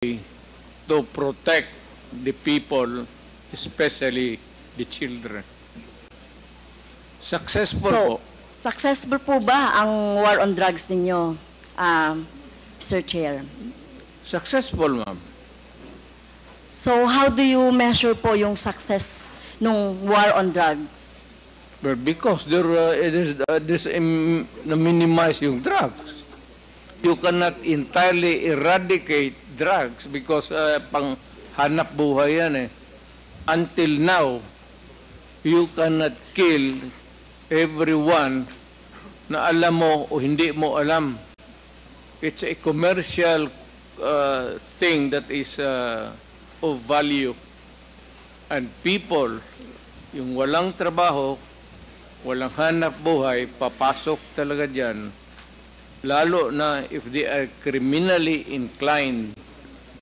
to protect the people, especially the children. Successful po. Successful po ba ang war on drugs ninyo, Mr. Chair? Successful, ma'am. So how do you measure po yung success ng war on drugs? But because na-minimize yung drugs. You cannot entirely eradicate drugs because pang hanap buhay yan eh. Until now, you cannot kill everyone na alam mo o hindi mo alam. It's a commercial thing that is of value. And people, yung walang trabaho, walang hanap buhay, papasok talaga dyan. Lalo na if they are criminally inclined